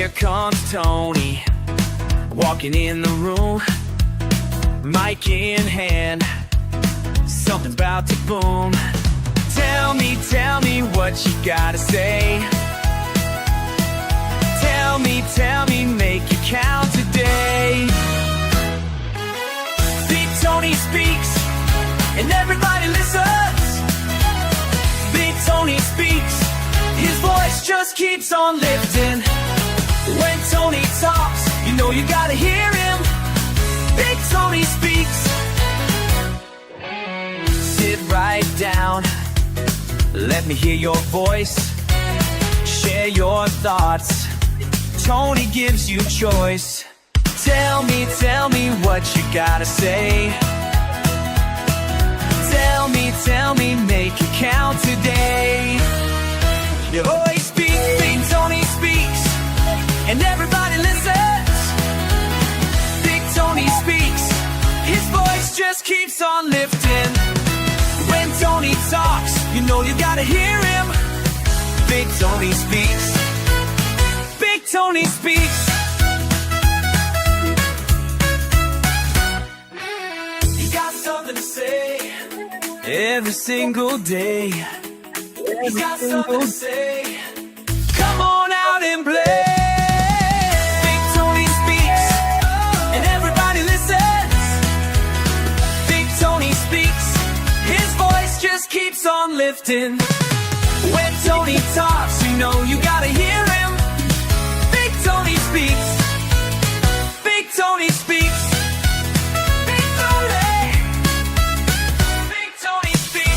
Here comes Tony, walking in the room, mic in hand, something about to boom. Tell me what you gotta say. Tell me, make it count today. Big Tony speaks, and everybody listens. Big Tony speaks, his voice just keeps on lifting. When Tony talks, you know you gotta hear him. Big Tony speaks. Sit right down, let me hear your voice. Share your thoughts, Tony gives you choice. Tell me what you gotta say. Tell me, make it count today. Your voice speaks, Big Tony speaks, and everybody listens. Big Tony speaks, his voice just keeps on lifting. When Tony talks, you know you gotta hear him. Big Tony speaks. Big Tony speaks. He's got something to say every single day. He's got something to say. Come on out and play. Big Tony speaks, and everybody listens. Big Tony speaks, his voice just keeps on lifting. When Tony talks, you know you gotta hear him. Big Tony speaks. Big Tony speaks. Big Tony. Big Tony speaks.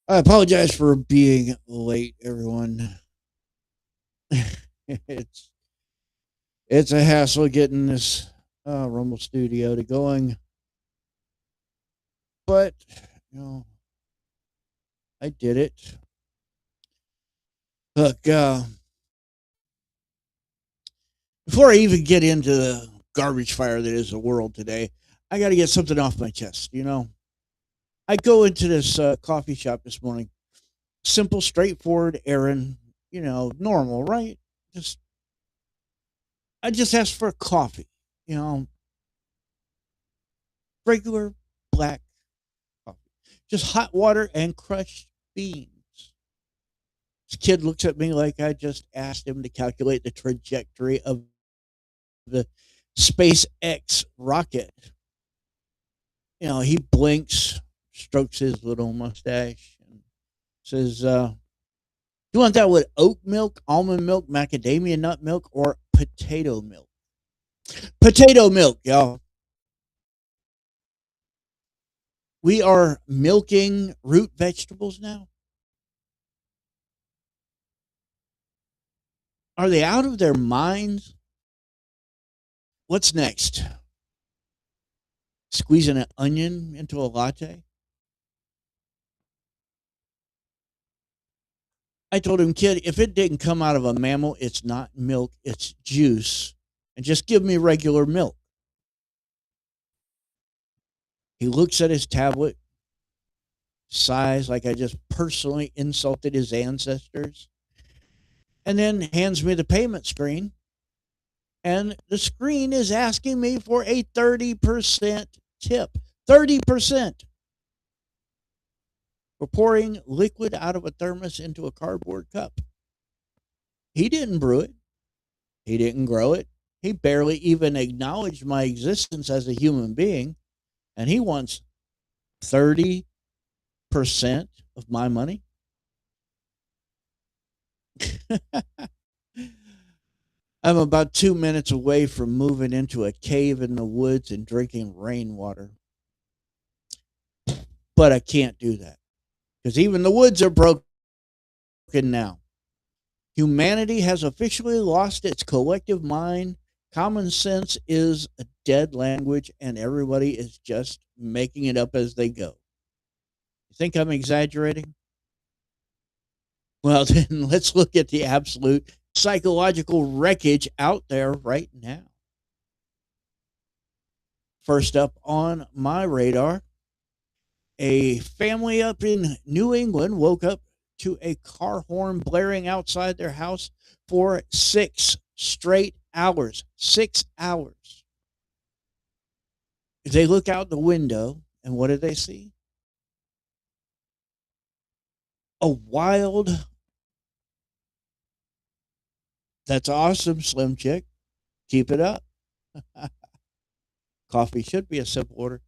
I apologize for being late, everyone. it's a hassle getting this Rumble studio to going, but I did it. Look, before I even get into the garbage fire that is the world today, I got to get something off my chest. I go into this coffee shop this morning. Simple, straightforward errand, normal, right? I just asked for a coffee, regular black coffee. Just hot water and crushed beans. This kid looks at me like I just asked him to calculate the trajectory of the SpaceX rocket. He blinks, strokes his little mustache, and says, you want that with oat milk, almond milk, macadamia nut milk, or potato milk? Potato milk, y'all. We are milking root vegetables now. Are they out of their minds? What's next? Squeezing an onion into a latte? I told him, kid, if it didn't come out of a mammal, it's not milk, it's juice. And just give me regular milk. He looks at his tablet, sighs like I just personally insulted his ancestors, and then hands me the payment screen. And the screen is asking me for a 30% tip. 30%. For pouring liquid out of a thermos into a cardboard cup. He didn't brew it. He didn't grow it. He barely even acknowledged my existence as a human being. And he wants 30% of my money. I'm about 2 minutes away from moving into a cave in the woods and drinking rainwater. But I can't do that. Because even the woods are broken now. Humanity has officially lost its collective mind. Common sense is a dead language, and everybody is just making it up as they go. You think I'm exaggerating? Well, then let's look at the absolute psychological wreckage out there right now. First up on my radar, a family up in New England woke up to a car horn blaring outside their house for 6 straight hours. 6 hours. They look out the window, and what do they see? A wild, that's awesome, Slim Chick. Keep it up. Coffee should be a simple order.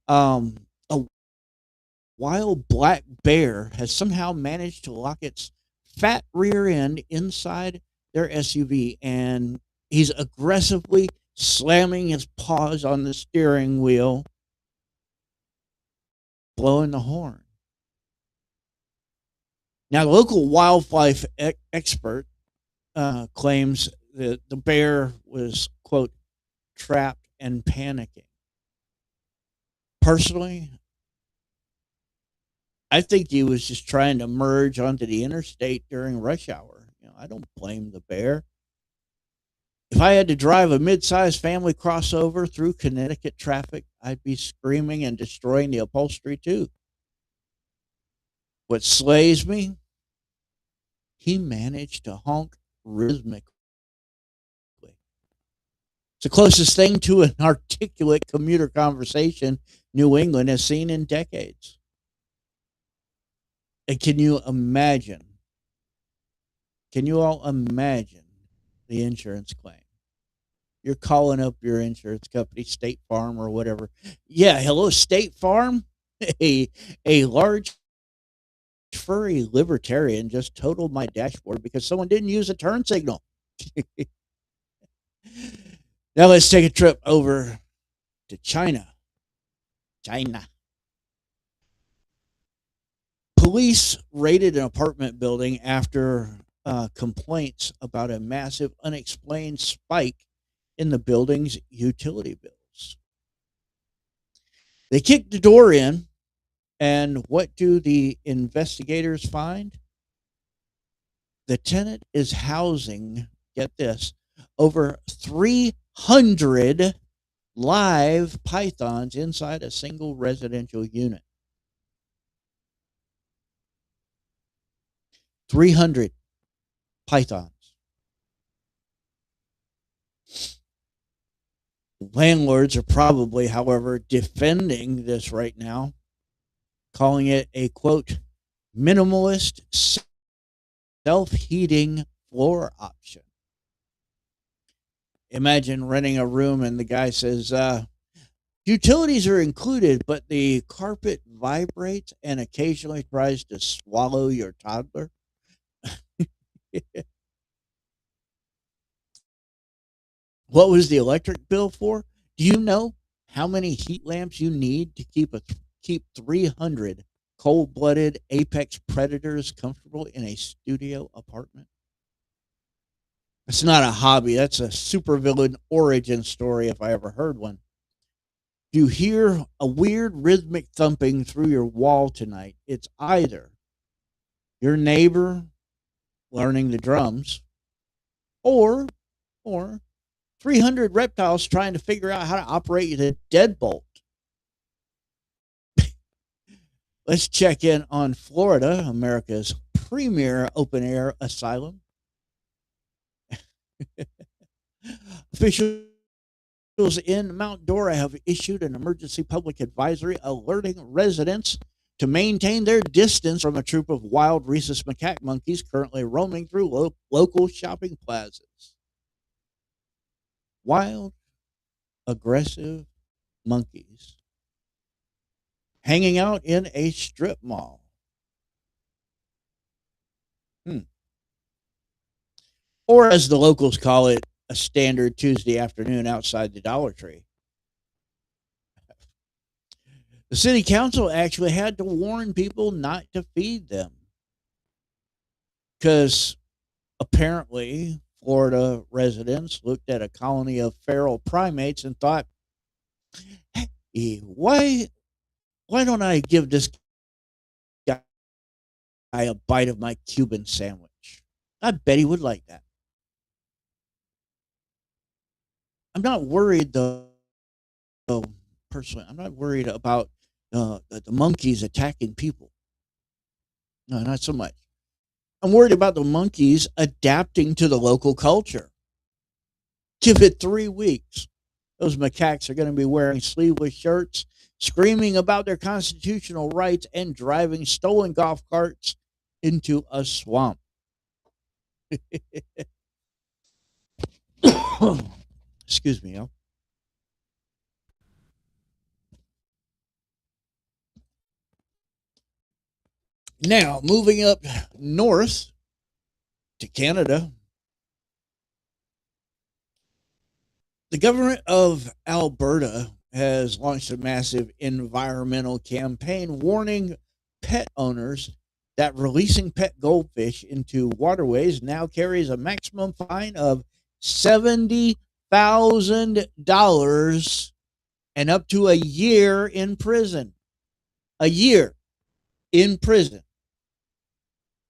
A wild black bear has somehow managed to lock its fat rear end inside their SUV, and he's aggressively slamming his paws on the steering wheel, blowing the horn. Now, the local wildlife expert claims that the bear was, quote, trapped and panicking. Personally, I think he was just trying to merge onto the interstate during rush hour. I don't blame the bear. If I had to drive a mid-sized family crossover through Connecticut traffic, I'd be screaming and destroying the upholstery too. What slays me, he managed to honk rhythmically. It's the closest thing to an articulate commuter conversation New England has seen in decades. And can you imagine? Can you all imagine the insurance claim? You're calling up your insurance company, State Farm or whatever. Yeah, hello, State Farm. A large furry libertarian just totaled my dashboard because someone didn't use a turn signal. Now let's take a trip over to China. Police raided an apartment building after complaints about a massive unexplained spike in the building's utility bills. They kicked the door in, and what do the investigators find? The tenant is housing, get this, over 300 live pythons inside a single residential unit. 300 pythons. Landlords are probably, however, defending this right now, calling it a, quote, minimalist self-heating floor option. Imagine renting a room and the guy says, utilities are included, but the carpet vibrates and occasionally tries to swallow your toddler. What was the electric bill for? Do you know how many heat lamps you need to keep 300 cold-blooded apex predators comfortable in a studio apartment? It's not a hobby. That's a supervillain origin story if I ever heard one. If you hear a weird rhythmic thumping through your wall tonight, it's either your neighbor learning the drums or 300 reptiles trying to figure out how to operate the deadbolt. Let's check in on Florida, America's premier open-air asylum. Officials in Mount Dora have issued an emergency public advisory alerting residents to maintain their distance from a troop of wild rhesus macaque monkeys currently roaming through local shopping plazas. Wild, aggressive monkeys hanging out in a strip mall. Or as the locals call it, a standard Tuesday afternoon outside the Dollar Tree. The city council actually had to warn people not to feed them because apparently Florida residents looked at a colony of feral primates and thought, hey, why don't I give this guy a bite of my Cuban sandwich? I bet he would like that. I'm not worried, though, personally, I'm not worried about the monkeys attacking people. No, not so much. I'm worried about the monkeys adapting to the local culture. Give it 3 weeks. Those macaques are going to be wearing sleeveless shirts, screaming about their constitutional rights, and driving stolen golf carts into a swamp. Excuse me, y'all. Now, moving up north to Canada, the government of Alberta has launched a massive environmental campaign warning pet owners that releasing pet goldfish into waterways now carries a maximum fine of $70,000 and up to a year in prison. A year in prison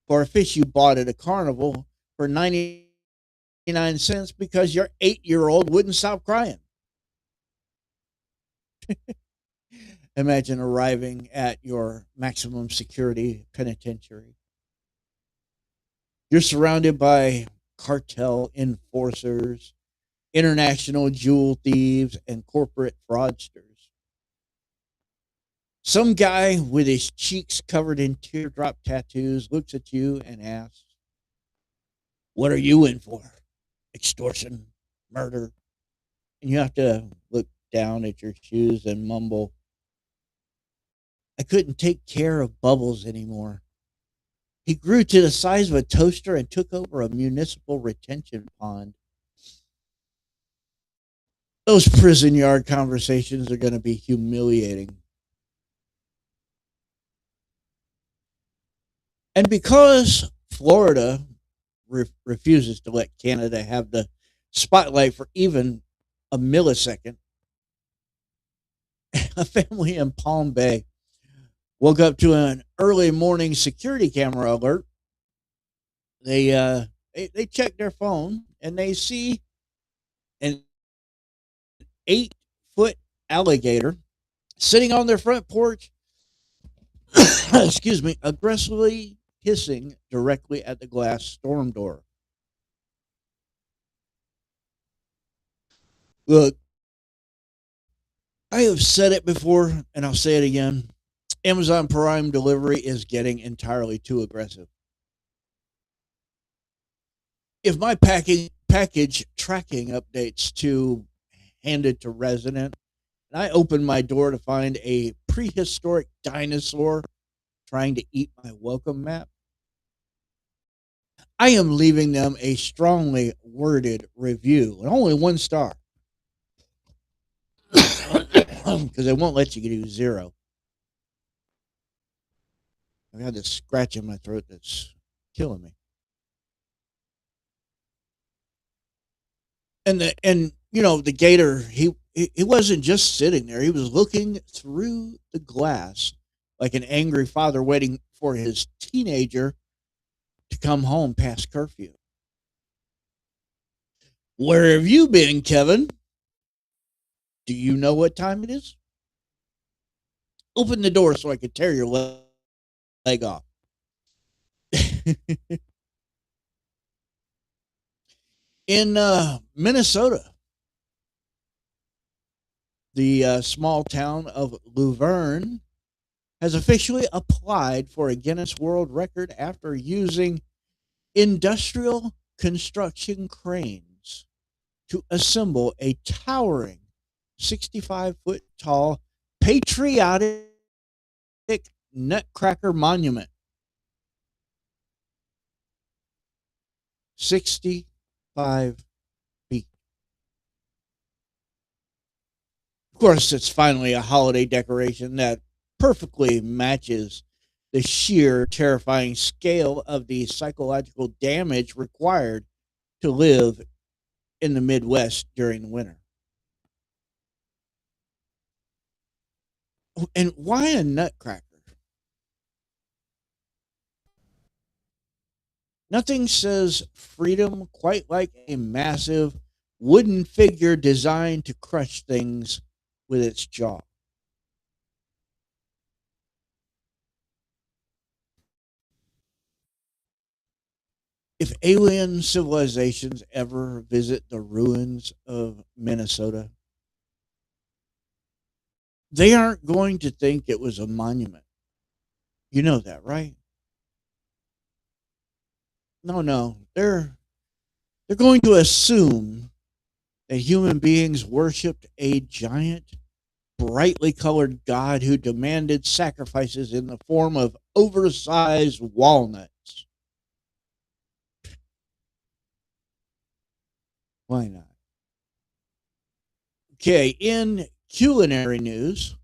for a fish you bought at a carnival for 99 cents because your 8-year old wouldn't stop crying. Imagine arriving at your maximum security penitentiary. You're surrounded by cartel enforcers, international jewel thieves, and corporate fraudsters. Some guy with his cheeks covered in teardrop tattoos looks at you and asks, "What are you in for? Extortion? Murder?" And you have to look down at your shoes and mumble, "I couldn't take care of Bubbles anymore. He grew to the size of a toaster and took over a municipal retention pond." Those prison yard conversations are going to be humiliating. And because Florida refuses to let Canada have the spotlight for even a millisecond, a family in Palm Bay woke up to an early morning security camera alert. They check their phone and they see an 8-foot alligator sitting on their front porch, excuse me, aggressively hissing directly at the glass storm door. Look, I have said it before and I'll say it again. Amazon Prime delivery is getting entirely too aggressive. If my package tracking updates to handed to resident, and I open my door to find a prehistoric dinosaur trying to eat my welcome mat, I am leaving them a strongly worded review and only 1 star because they won't let you do 0. I've got this scratch in my throat that's killing me. And the gator, he wasn't just sitting there. He was looking through the glass like an angry father waiting for his teenager to come home past curfew. "Where have you been, Kevin? Do you know what time it is? Open the door so I could tear your leg off." In Minnesota, the small town of Luverne has officially applied for a Guinness World Record after using industrial construction cranes to assemble a towering 65-foot tall patriotic nutcracker monument. 65 feet. Of course, it's finally a holiday decoration that perfectly matches the sheer terrifying scale of the psychological damage required to live in the Midwest during the winter. And why a nutcracker? Nothing says freedom quite like a massive wooden figure designed to crush things with its jaw. If alien civilizations ever visit the ruins of Minnesota, they aren't going to think it was a monument. You know that, right? No, no. They're going to assume that human beings worshipped a giant, brightly colored god who demanded sacrifices in the form of oversized walnuts. Why not? Okay, in culinary news,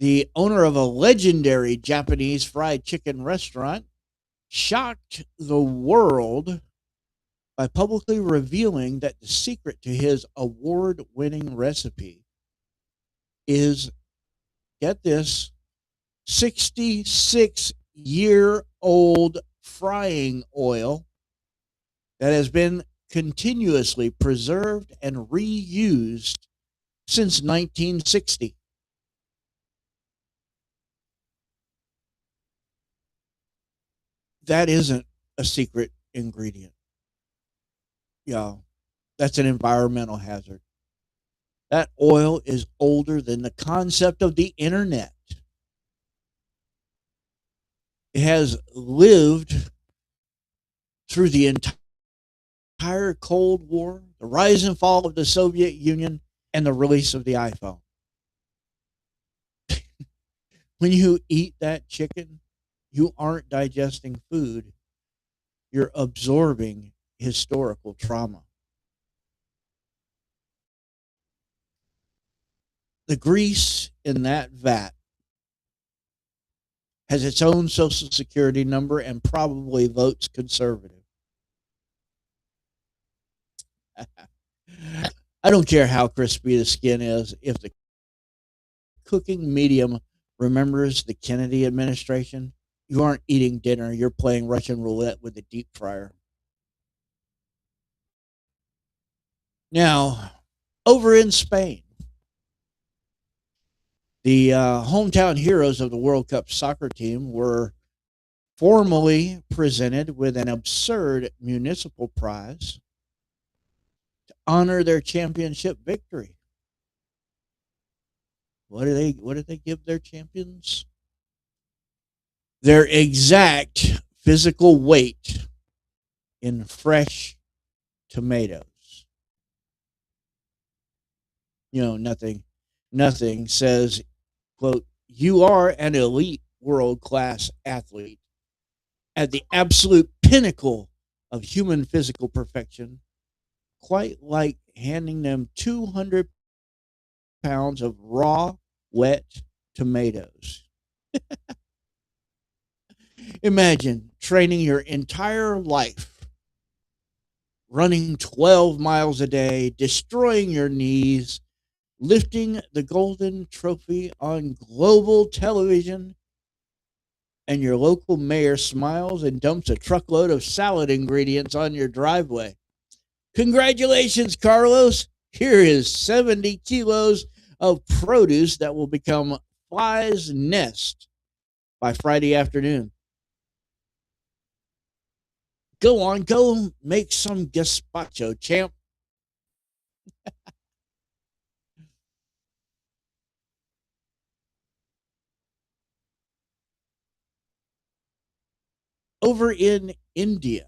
the owner of a legendary Japanese fried chicken restaurant shocked the world by publicly revealing that the secret to his award winning recipe is, get this, 66-year-old frying oil that has been continuously preserved and reused since 1960. That isn't a secret ingredient. Yeah, that's an environmental hazard. That oil is older than the concept of the internet. It has lived through the entire Cold War, the rise and fall of the Soviet Union, and the release of the iPhone. When you eat that chicken, you aren't digesting food, you're absorbing historical trauma. The grease in that vat has its own social security number and probably votes conservative. I don't care how crispy the skin is. If the cooking medium remembers the Kennedy administration, you aren't eating dinner. You're playing Russian roulette with a deep fryer. Now, over in Spain, the hometown heroes of the World Cup soccer team were formally presented with an absurd municipal prize to honor their championship victory. What did they give their champions? Their exact physical weight in fresh tomatoes. You know, nothing says, quote, you are an elite world class athlete at the absolute pinnacle of human physical perfection, quite like handing them 200 pounds of raw, wet tomatoes. Imagine training your entire life, running 12 miles a day, destroying your knees, lifting the golden trophy on global television, and your local mayor smiles and dumps a truckload of salad ingredients on your driveway. Congratulations, Carlos. Here is 70 kilos of produce that will become flies' nest by Friday afternoon. Go on, go make some gazpacho, champ. Over in India,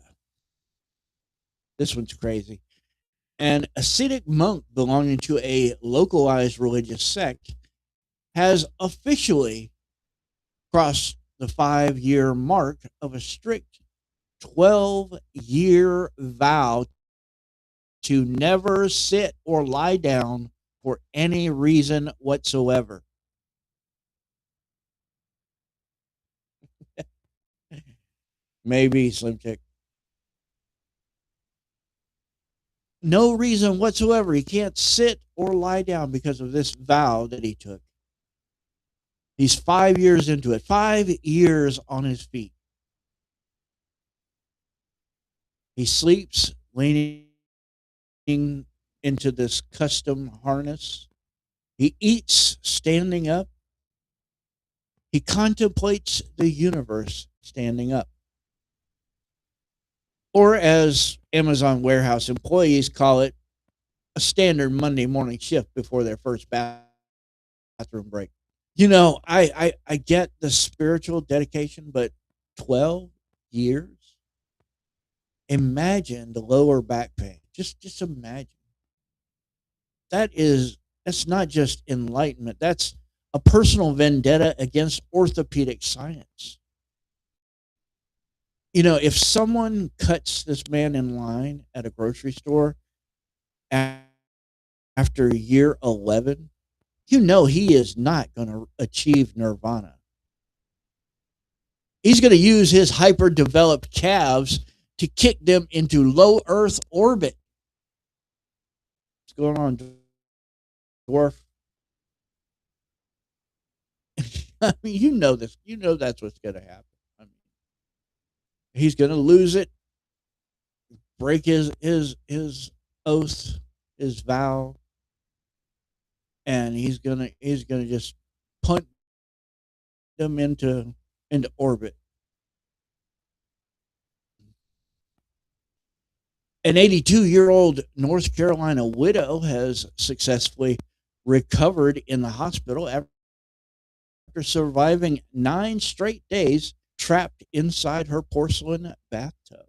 this one's crazy. An ascetic monk belonging to a localized religious sect has officially crossed the 5-year mark of a strict 12-year vow to never sit or lie down for any reason whatsoever. Maybe Slim Chick. No reason whatsoever. He can't sit or lie down because of this vow that he took. He's 5 years into it, 5 years on his feet. He sleeps leaning into this custom harness. He eats standing up. He contemplates the universe standing up. or as Amazon warehouse employees call it, a standard Monday morning shift before their first bathroom break. I get the spiritual dedication, but 12 years? Imagine the lower back pain. Just imagine. That's not just enlightenment. That's a personal vendetta against orthopedic science. If someone cuts this man in line at a grocery store after year 11, he is not going to achieve nirvana. He's going to use his hyper developed calves to kick them into low Earth orbit. What's going on, dwarf? I mean, this. That's what's going to happen. I mean, he's going to lose it, break his oath, his vow, and he's gonna just punt them into orbit. An 82-year-old North Carolina widow has successfully recovered in the hospital after surviving 9 straight days trapped inside her porcelain bathtub.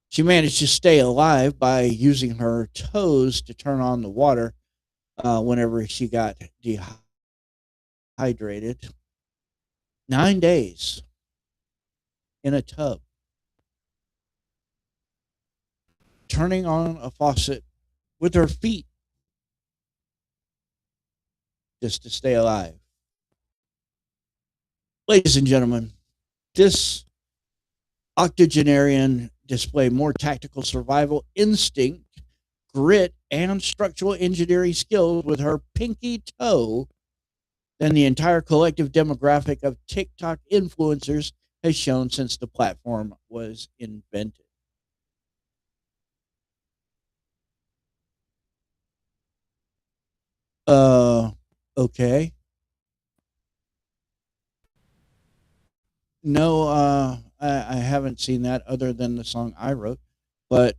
She managed to stay alive by using her toes to turn on the water whenever she got dehydrated. 9 days in a tub, turning on a faucet with her feet just to stay alive. Ladies and gentlemen, this octogenarian displayed more tactical survival instinct, grit, and structural engineering skills with her pinky toe than the entire collective demographic of TikTok influencers has shown since the platform was invented. Okay. No, I haven't seen that other than the song I wrote. But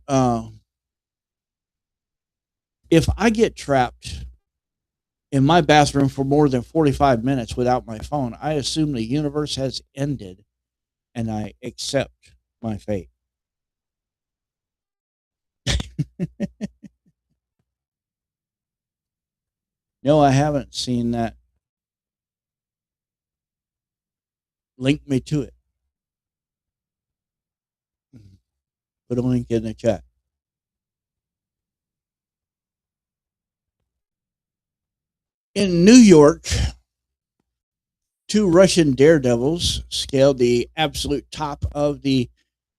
if I get trapped in my bathroom for more than 45 minutes without my phone, I assume the universe has ended and I accept my fate. No, I haven't seen that. Link me to it. Put a link in the chat. In New York, 2 Russian daredevils scaled the absolute top of the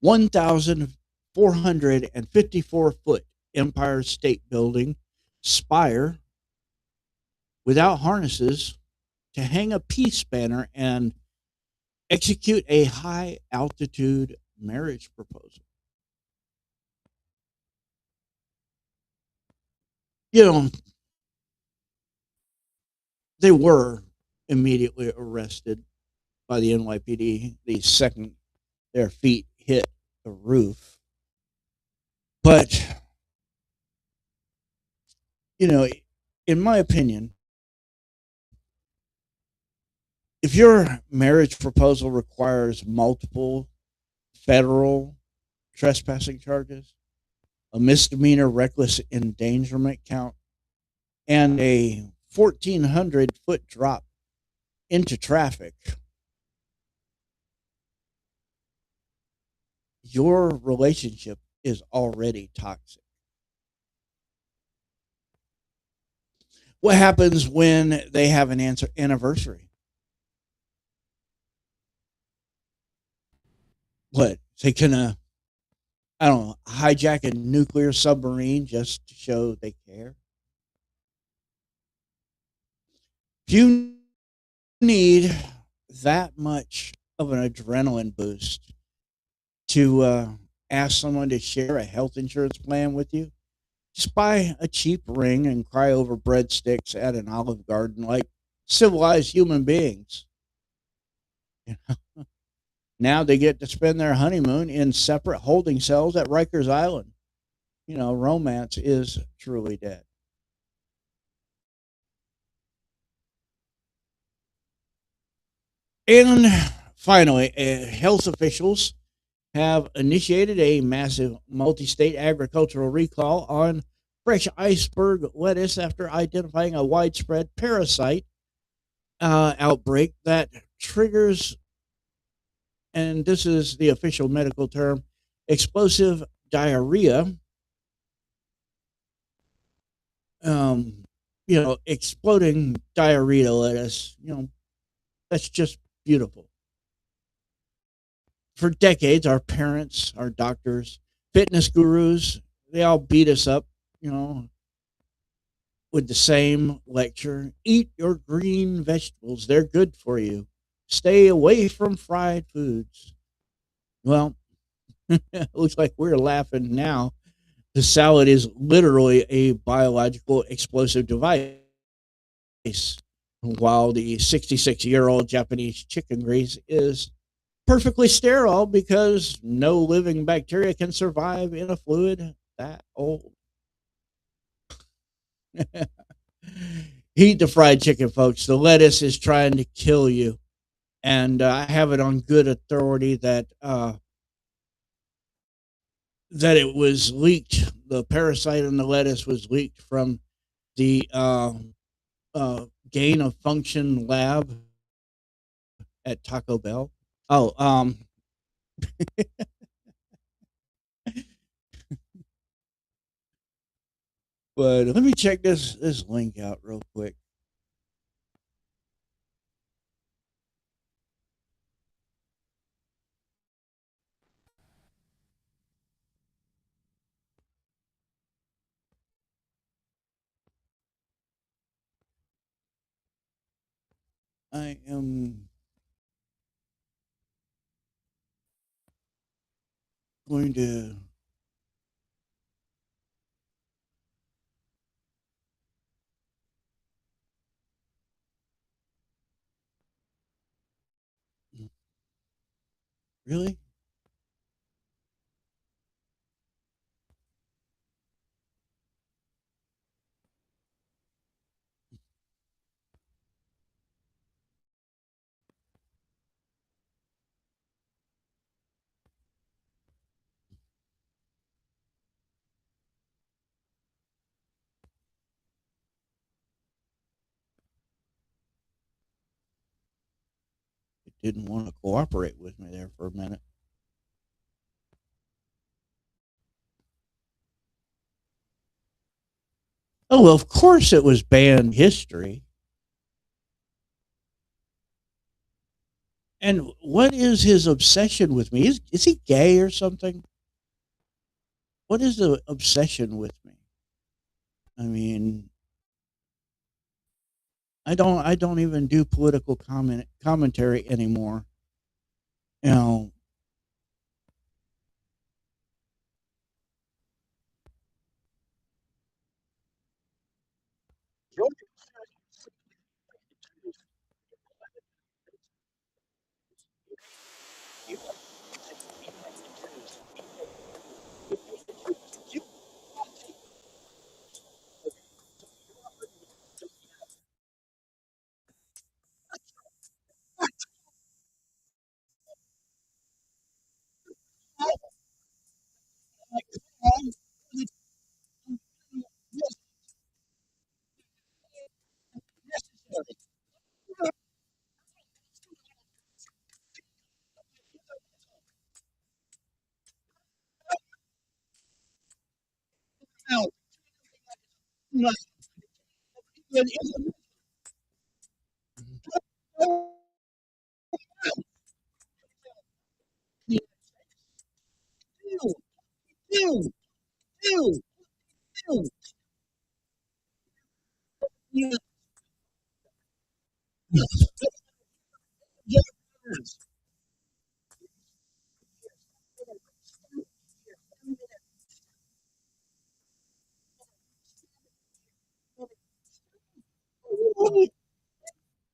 1,454-foot Empire State Building spire without harnesses to hang a peace banner and execute a high-altitude marriage proposal. They were immediately arrested by the NYPD the second their feet hit the roof. But, in my opinion, if your marriage proposal requires multiple federal trespassing charges, a misdemeanor reckless endangerment count, and a 1,400-foot drop into traffic, your relationship is already toxic. What happens when they have an anniversary? What? They can, hijack a nuclear submarine just to show they care? If you need that much of an adrenaline boost to ask someone to share a health insurance plan with you, just buy a cheap ring and cry over breadsticks at an Olive Garden like civilized human beings. Now they get to spend their honeymoon in separate holding cells at Rikers Island. Romance is truly dead. And finally, health officials have initiated a massive multi state agricultural recall on fresh iceberg lettuce after identifying a widespread parasite outbreak that triggers, and this is the official medical term, explosive diarrhea. Um, exploding diarrhea lettuce, that's just beautiful. For decades, our parents, our doctors, fitness gurus, they all beat us up, you know, with the same lecture. Eat your green vegetables, they're good for you. Stay away from fried foods. Well, it looks like we're laughing now. The salad is literally a biological explosive device, while the 66-year-old Japanese chicken grease is perfectly sterile because no living bacteria can survive in a fluid that old. Eat the fried chicken, folks. The lettuce is trying to kill you. And I have it on good authority that it was leaked. The parasite in the lettuce was leaked from the gain of function lab at Taco Bell. Oh, but let me check this link out real quick. I am going to. Really? It didn't want to cooperate with me there for a minute. Oh, well, of course it was banned history. And what is his obsession with me? Is he gay or something? What is the obsession with me? I mean, I don't even do political commentary anymore. You know,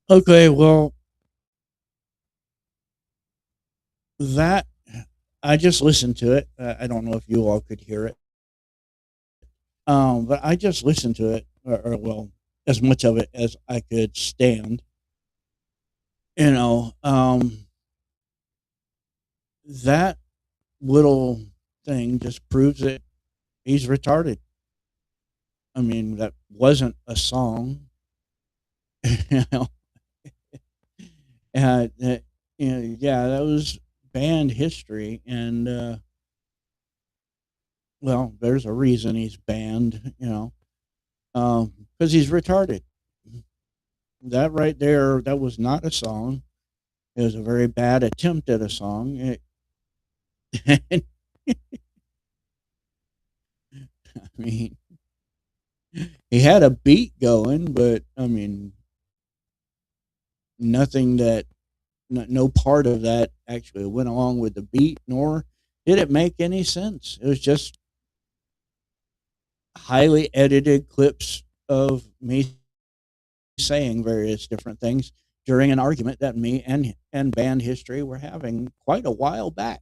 okay, well, That I just listened to it. I don't know if you all could hear it, but I just listened to it, or well, as much of it as I could stand. You know, that little thing just proves that he's retarded. I mean, that wasn't a song, you know, that, yeah, that was band history, and well, there's a reason he's banned, because he's retarded. That right there, that was not a song. It was a very bad attempt at a song. I mean, he had a beat going, but I mean, nothing that no part of that actually went along with the beat, nor did it make any sense. It was just highly edited clips of me saying various different things during an argument that me and band history were having quite a while back.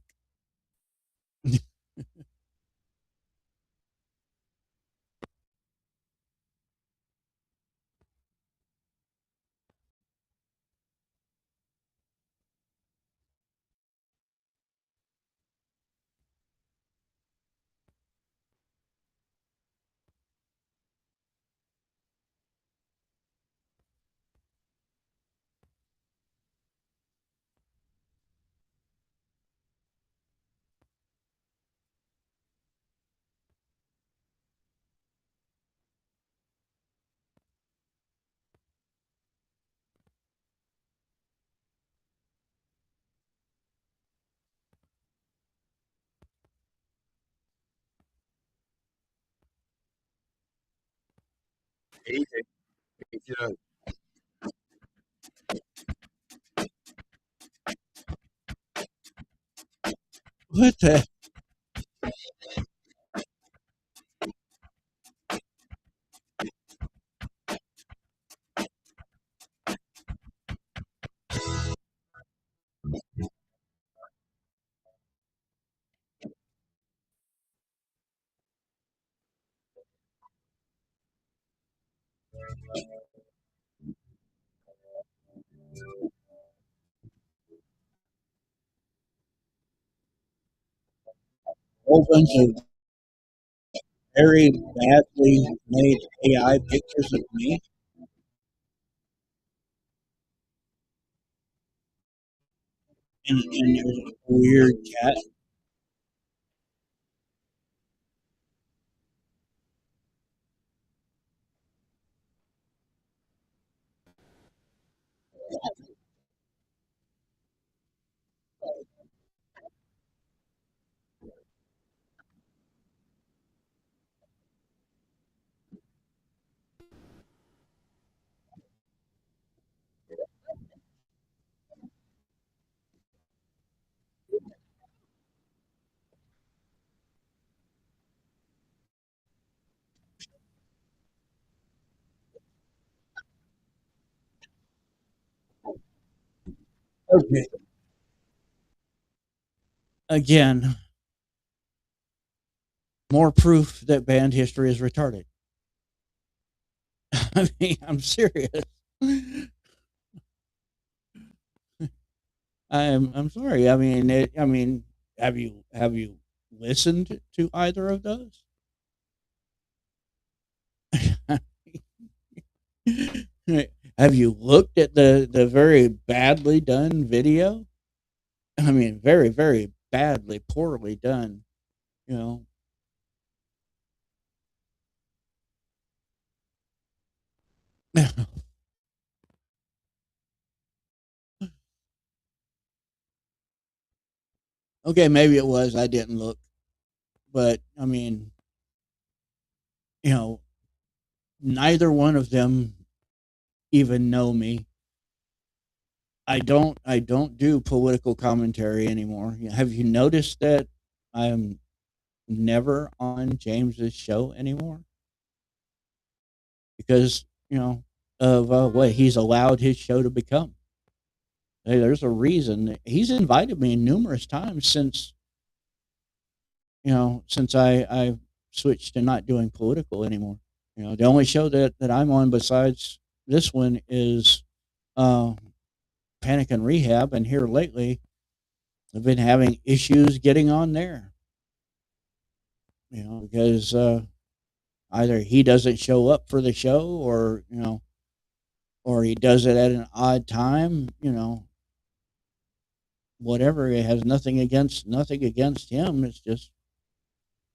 Easy. Easy to What the? Whole bunch of very badly made AI pictures of me, and there's a weird cat. Okay. Again, more proof that band history is retarded. I mean, I'm serious. I'm sorry. I mean, have you listened to either of those? Have you looked at the very badly done video? I mean, very very badly, poorly done. You know. Okay, maybe it was. I didn't look, but I mean, you know, neither one of them even know me. I don't do political commentary anymore. Have you noticed that I'm never on James's show anymore? Because, of what he's allowed his show to become. Hey, there's a reason he's invited me numerous times since since I switched to not doing political anymore. The only show that I'm on besides this one is uh, Panic and Rehab, and here lately I've been having issues getting on there. Because either he doesn't show up for the show, or he does it at an odd time. Whatever. It has nothing against him. It's just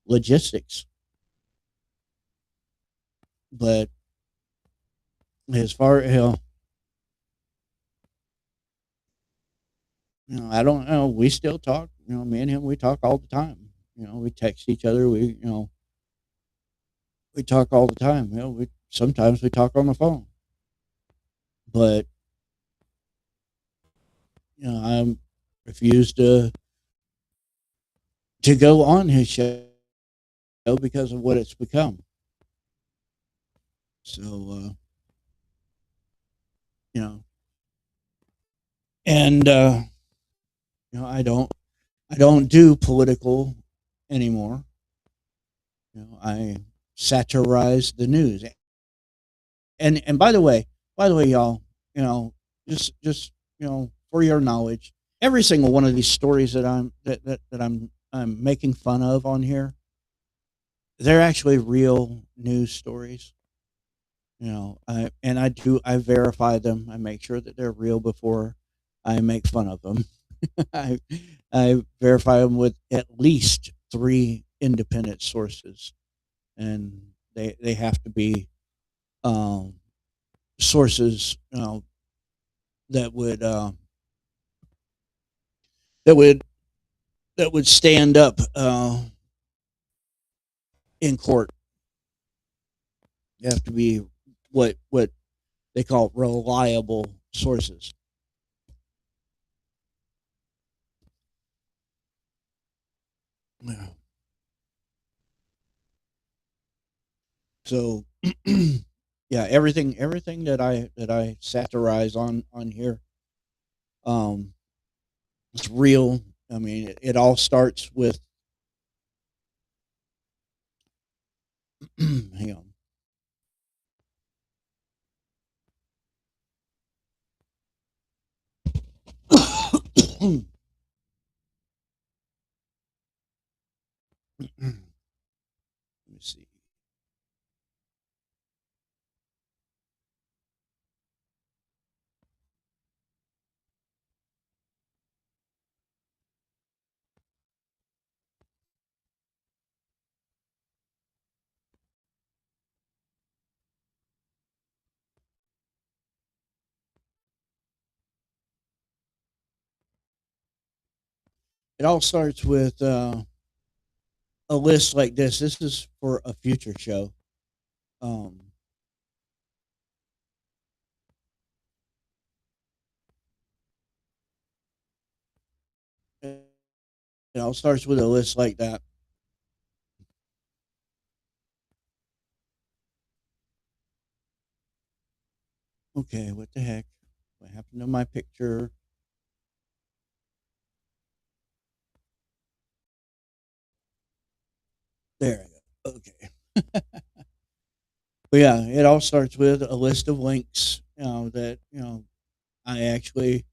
logistics. But as far I don't know. We still talk. Me and him, we talk all the time. We text each other. We talk all the time. We sometimes we talk on the phone. But I refuse to go on his show because of what it's become. So you know, and I don't do political anymore. I satirize the news. And by the way, y'all, just for your knowledge, every single one of these stories that I'm making fun of on here, they're actually real news stories. I verify them. I make sure that they're real before I make fun of them. I I verify them with at least three independent sources, and they have to be um, sources that would that would that would stand up in court. They have to be what they call reliable sources. Yeah. So yeah, everything that I satirize on here, um, it's real. I mean, it all starts with hang on. Let me see. It all starts with a list like this. This is for a future show. Um, it all starts with a list like that. Okay, what the heck? What happened to my picture? There I go. Okay. But yeah, it all starts with a list of links. That I actually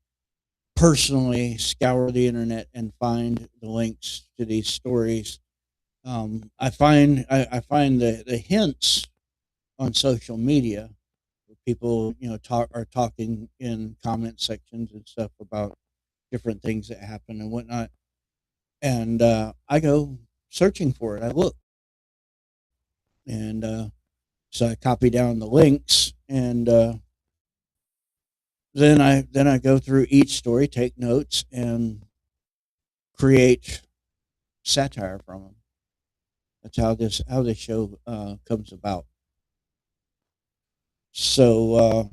personally scour the internet and find the links to these stories. I find the hints on social media. People are talking in comment sections and stuff about different things that happen and whatnot, and I go searching for it. I look, and so I copy down the links, and then I go through each story, take notes, and create satire from them. That's how this show comes about. So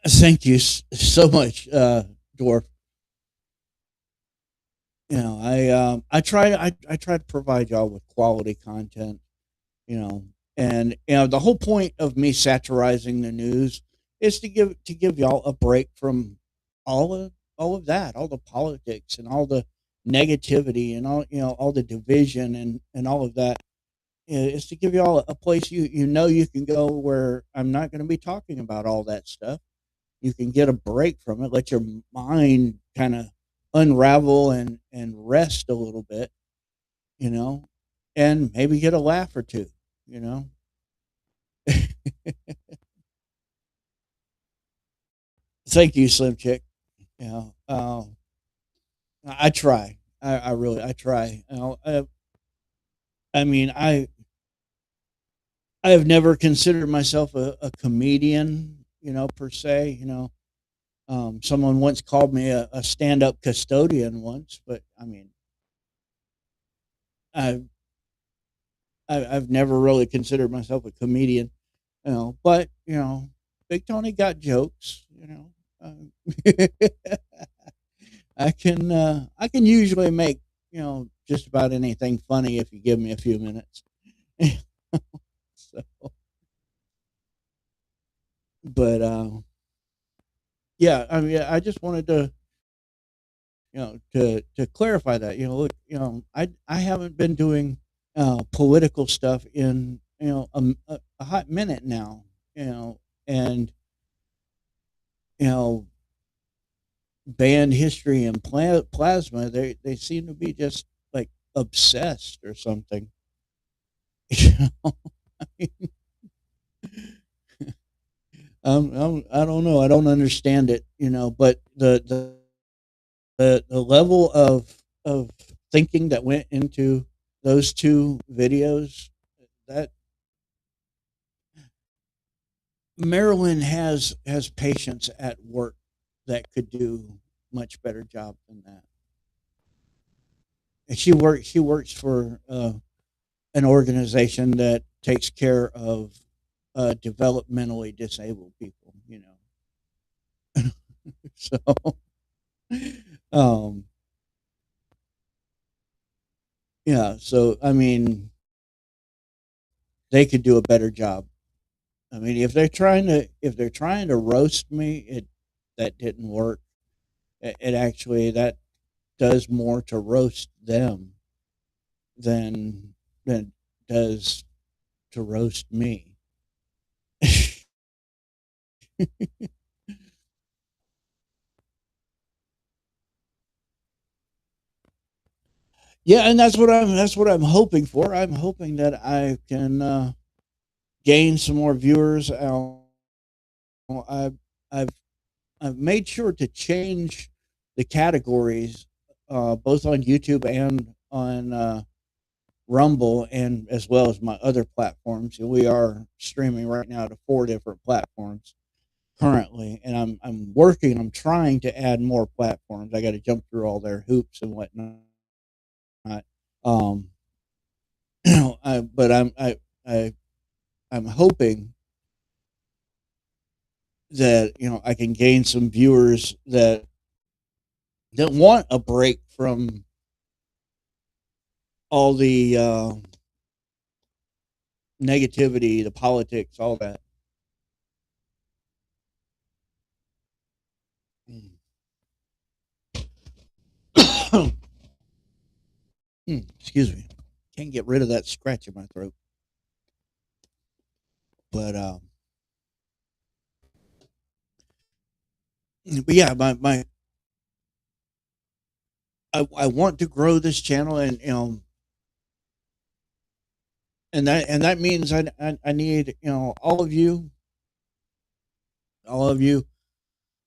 thank you so much, Dwarf. I try to provide y'all with quality content, you know, and the whole point of me satirizing the news is to give y'all a break from all of that, all the politics and all the negativity and all all the division and all of that. Is to give y'all a place you can go where I'm not going to be talking about all that stuff. You can get a break from it, let your mind kind of unravel and rest a little bit, you know, and maybe get a laugh or two, you know. Thank you, Slim Chick. You know, I try. I really I try. I mean, I have never considered myself a comedian, per se. Someone once called me a stand up custodian once, but I mean, I I've never really considered myself a comedian, but Big Tony got jokes, I can usually make just about anything funny if you give me a few minutes. So, but yeah, I mean, I just wanted to to clarify that. Look, I haven't been doing political stuff in a hot minute now. And you know band history and plasma, they seem to be just like obsessed or something. You know? I don't know. I don't understand it. But the level of thinking that went into those two videos, that Marilyn has patients at work that could do much better job than that. And she works for an organization that takes care of developmentally disabled people. So um yeah, so I mean, they could do a better job. I mean, if they're trying to roast me, that didn't work. It actually that does more to roast them than does to roast me. Yeah, and that's what I'm hoping for. I'm hoping that I can gain some more viewers. I've I've I've made sure to change the categories, both on YouTube and on Rumble, and as well as my other platforms. We are streaming right now to 4 different platforms currently, and I'm trying to add more platforms. I got to jump through all their hoops and whatnot. Um, but I'm hoping that I can gain some viewers that want a break from all the negativity, the politics, all that. Excuse me. Can't get rid of that scratch in my throat. But yeah, my I want to grow this channel, and and that means I need all of you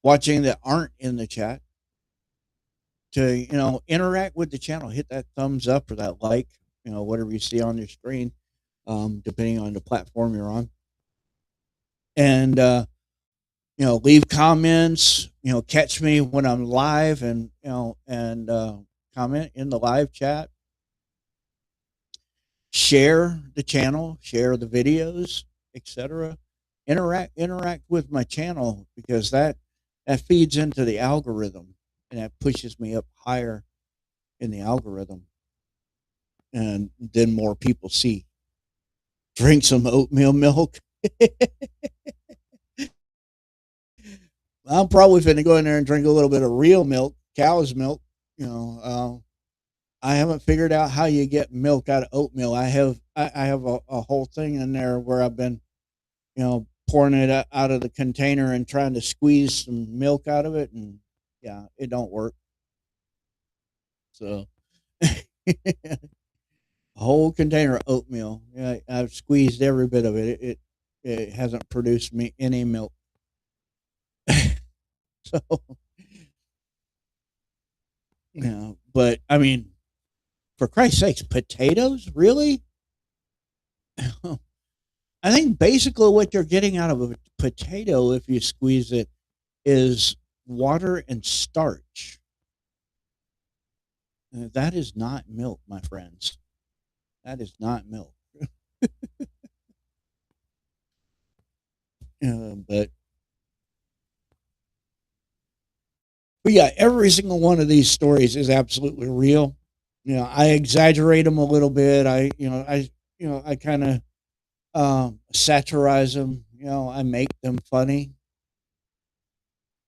watching that aren't in the chat to interact with the channel. Hit that thumbs up or that like, whatever you see on your screen, depending on the platform you're on, and leave comments. Catch me when I'm live, and comment in the live chat. Share the channel, share the videos, etc. Interact with my channel, because that feeds into the algorithm, and that pushes me up higher in the algorithm, and then more people see. Drink some oatmeal milk. I'm probably finna go in there and drink a little bit of real milk, cow's milk. You know, I haven't figured out how you get milk out of oatmeal. I have a whole thing in there where I've been, pouring it out of the container and trying to squeeze some milk out of it, and yeah, it don't work. So, a whole container of oatmeal. Yeah, I've squeezed every bit of it. It hasn't produced me any milk. So, but I mean, for Christ's sakes, potatoes, really? I think basically what you're getting out of a potato, if you squeeze it, is water and starch. That is not milk, my friends. That is not milk. But yeah, every single one of these stories is absolutely real. I exaggerate them a little bit. I kind of satirize them. I make them funny,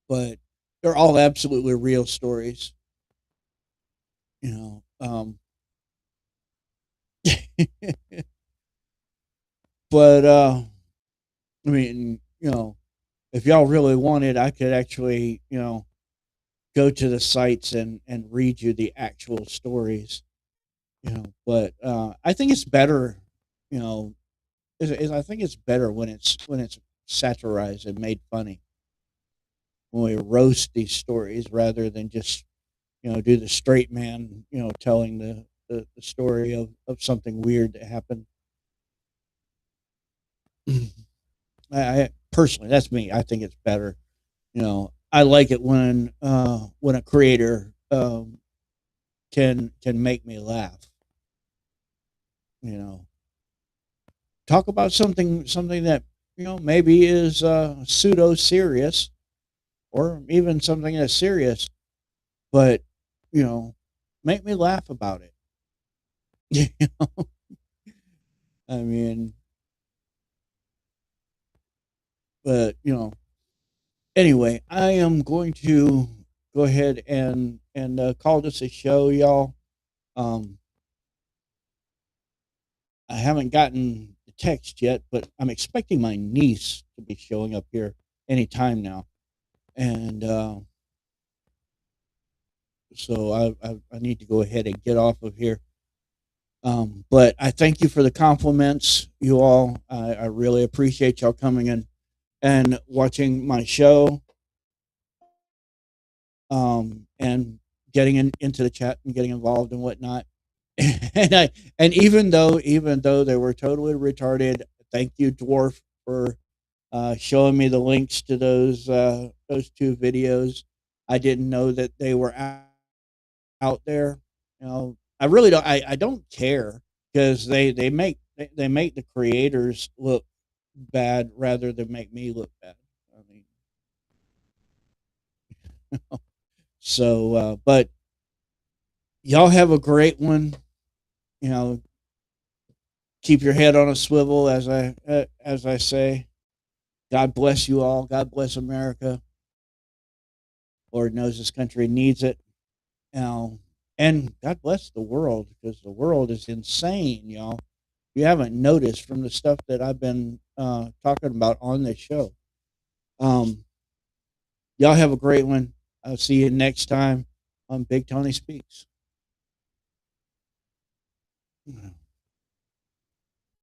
but they're all absolutely real stories. You know, but I mean, if y'all really wanted, I could actually, go to the sites and read you the actual stories. But I think it's better, you know, I think it's better when it's satirized and made funny, when we roast these stories rather than just do the straight man telling the story of something weird that happened. I personally, that's me. I think it's better. I like it when a creator can make me laugh. You know, talk about something that maybe is pseudo serious, or even something that's serious, but you know, make me laugh about it. You know, I mean, but anyway, I am going to go ahead and call this a show, y'all. Um, I haven't gotten the text yet, but I'm expecting my niece to be showing up here anytime now, and so I need to go ahead and get off of here. But I thank you for the compliments, you all. I really appreciate y'all coming in and watching my show, and getting into the chat and getting involved and whatnot. And even though they were totally retarded, thank you, Dwarf, for showing me the links to those two videos. I didn't know that they were out there. I really don't. I don't care, because they make the creators look bad rather than make me look bad. I mean, so but y'all have a great one. You know, keep your head on a swivel, as I say. God bless you all. God bless America. Lord knows this country needs it. And God bless the world, because the world is insane, y'all. You haven't noticed from the stuff that I've been talking about on this show. Um, y'all have a great one. I'll see you next time on Big Tony Speaks.